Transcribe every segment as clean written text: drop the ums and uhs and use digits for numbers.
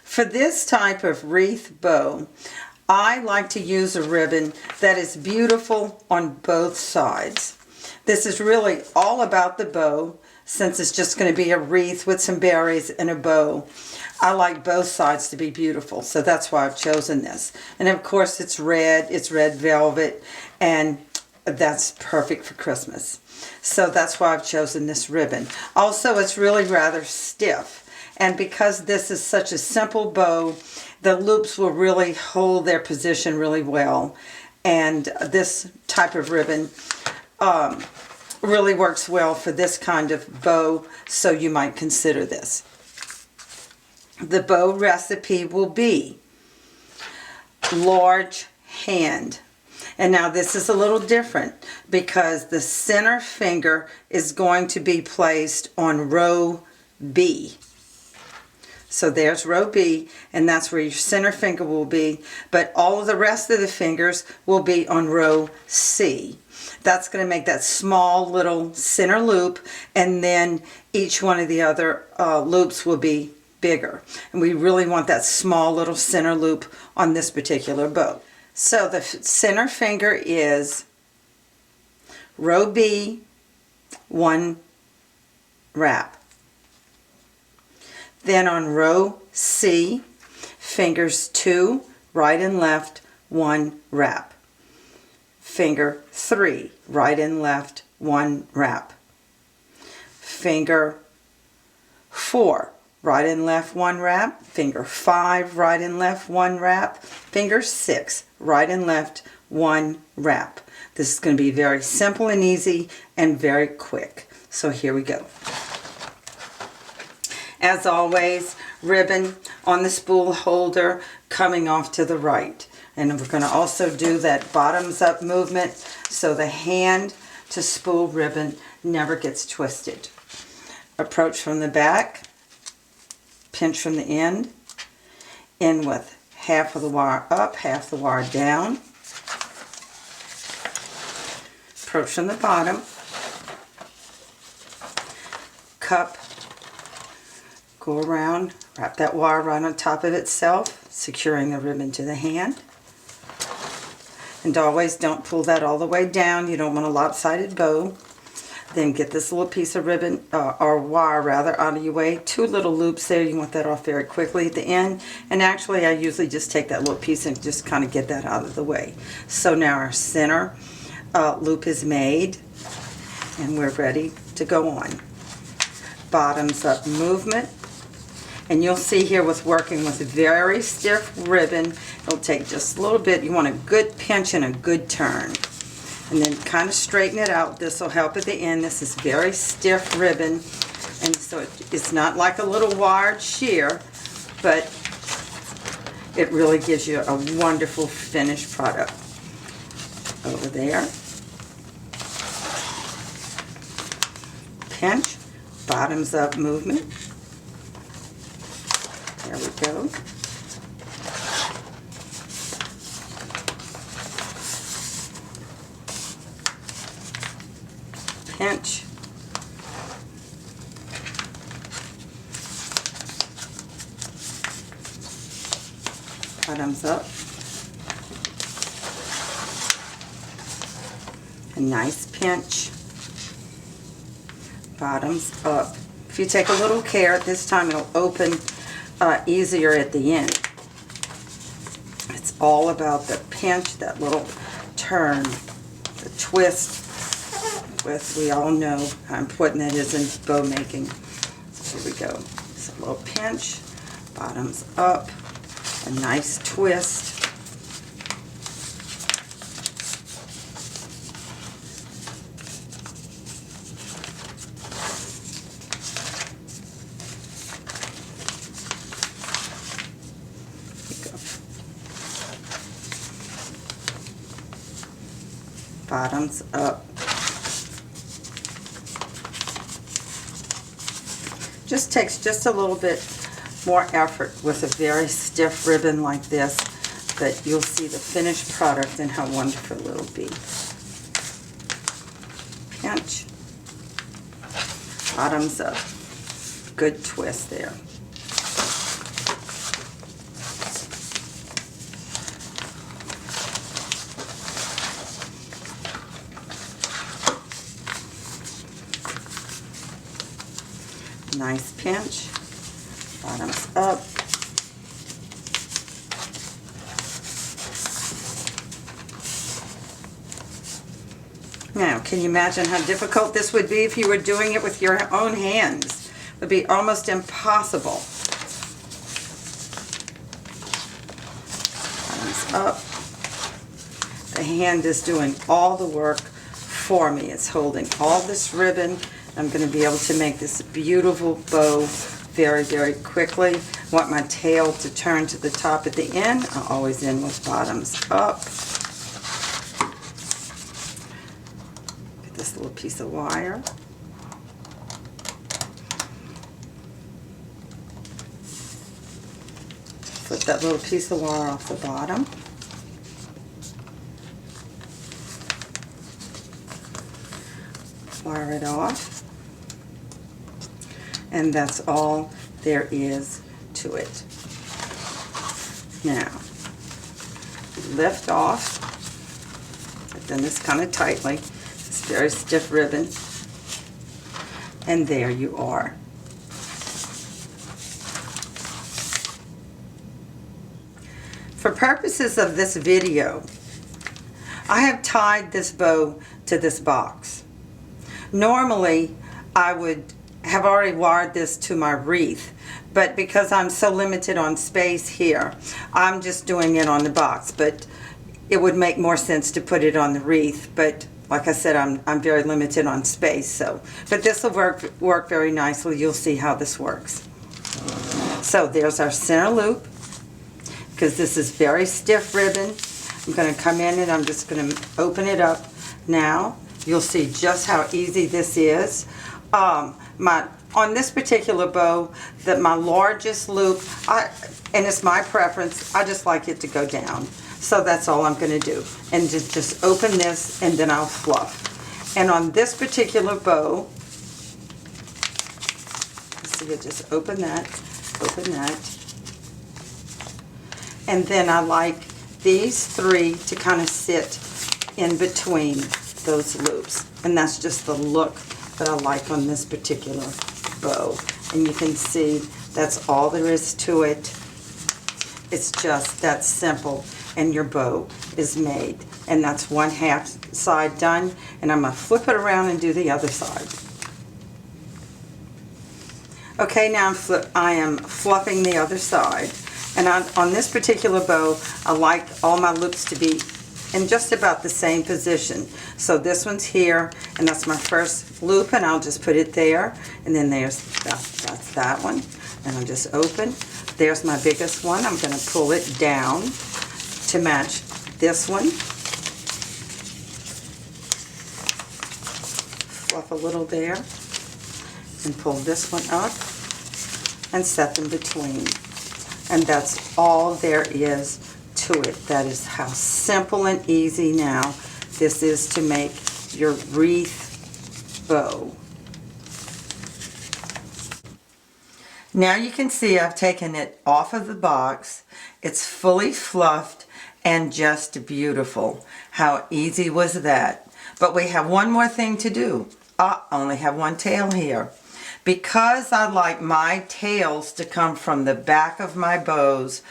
For this type of wreath bow, I like to use a ribbon that is beautiful on both sides. This is really all about the bow, since it's just going to be a wreath with some berries and a bow. I like both sides to be beautiful, so that's why I've chosen this. And of course it's red velvet, and that's perfect for Christmas. So that's why I've chosen this ribbon. Also, it's really rather stiff, and because this is such a simple bow, the loops will really hold their position really well. And this type of ribbon really works well for this kind of bow, so you might consider this. The bow recipe will be large hand. And now this is a little different because the center finger is going to be placed on row B. So there's row B, and that's where your center finger will be, but all of the rest of the fingers will be on row C. That's going to make that small little center loop, and then each one of the other loops will be bigger. And we really want that small little center loop on this particular bow. So the center finger is row B, 1 wrap. Then on row C, fingers 2, right and left, 1 wrap. Finger 3, right and left, 1 wrap. Finger 4, right and left, 1 wrap. Finger 5, right and left, 1 wrap. Finger 6, right and left, 1 wrap. This is going to be very simple and easy and very quick. So here we go. As always, ribbon on the spool holder coming off to the right. And we're going to also do that bottoms up movement so the hand to spool ribbon never gets twisted. Approach from the back, pinch from the end, in with half of the wire up, half the wire down. Approach from the bottom, cup, go around, wrap that wire right on top of itself, securing the ribbon to the hand. And always don't pull that all the way down. You don't want a lopsided bow. Then get this little piece of ribbon, or wire rather, out of your way. 2 little loops there. You want that off very quickly at the end. And actually I usually just take that little piece and just kind of get that out of the way. So now our center loop is made and we're ready to go on. Bottoms up movement. And you'll see here with working with a very stiff ribbon, it'll take just a little bit. You want a good pinch and a good turn. And then kind of straighten it out. This will help at the end. This is very stiff ribbon. And so it's not like a little wired shear, but it really gives you a wonderful finished product. Over there. Pinch, bottoms up movement. There we go. Pinch. Bottoms up. A nice pinch. Bottoms up. If you take a little care, this time it'll open easier at the end. It's all about the pinch, that little turn, the twist. With, we all know how important that is in bow making. So here we go. Just a little pinch, bottoms up, a nice twist. Bottoms up. Just takes just a little bit more effort with a very stiff ribbon like this, but you'll see the finished product and how wonderful it'll be. Pinch. Bottoms up. Good twist there. Nice pinch. Bottoms up. Now, can you imagine how difficult this would be if you were doing it with your own hands? It would be almost impossible. Bottoms up. The hand is doing all the work for me. It's holding all this ribbon. I'm going to be able to make this beautiful bow very, very quickly. I want my tail to turn to the top at the end. I always end with bottoms up. Get this little piece of wire. Flip that little piece of wire off the bottom. Wire it off. And that's all there is to it. Now, lift off. I've done this kind of tightly. It's very stiff ribbon. And there you are. For purposes of this video, I have tied this bow to this box. Normally, I would have already wired this to my wreath, but because I'm so limited on space here, I'm just doing it on the box, but it would make more sense to put it on the wreath, but like I said, I'm very limited on space, so, but this will work very nicely. You'll see how this works. So there's our center loop, because this is very stiff ribbon. I'm going to come in and I'm just going to open it up now. You'll see just how easy this is. On this particular bow, my largest loop, and it's my preference, I just like it to go down. So that's all I'm going to do. And just open this and then I'll fluff. And on this particular bow, so you just open that. And then I like these three to kind of sit in between those loops. And that's just the look that I like on this particular bow. And you can see that's all there is to it. It's just that simple and your bow is made. And that's one half side done, and I'm going to flip it around and do the other side. Okay, now I am fluffing the other side. And on this particular bow, I like all my loops to be in just about the same position. So this one's here, and that's my first loop, and I'll just put it there. And then that's that one. And I'll just open. There's my biggest one. I'm going to pull it down to match this one. Fluff a little there. And pull this one up and set them between. And that's all there is to it. That is how simple and easy now this is to make your wreath bow. Now you can see I've taken it off of the box. It's fully fluffed and just beautiful. How easy was that? But we have one more thing to do. I only have one tail here. Because I like my tails to come from the back of my bows,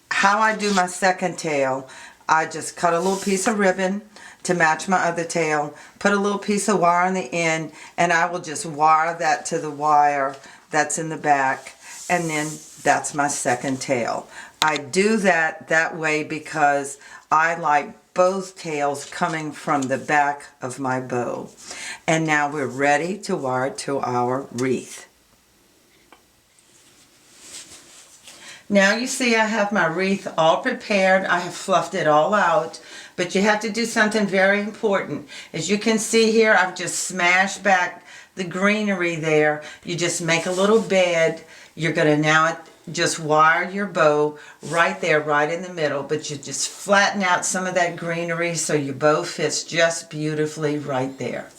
how I do my second tail, I just cut a little piece of ribbon to match my other tail, put a little piece of wire on the end, and I will just wire that to the wire that's in the back, and then that's my second tail. I do that way because I like both tails coming from the back of my bow. And now we're ready to wire to our wreath. Now you see I have my wreath all prepared. I have fluffed it all out, but you have to do something very important. As you can see here, I've just smashed back the greenery there. You just make a little bed. You're going to now just wire your bow right there, right in the middle, but you just flatten out some of that greenery so your bow fits just beautifully right there.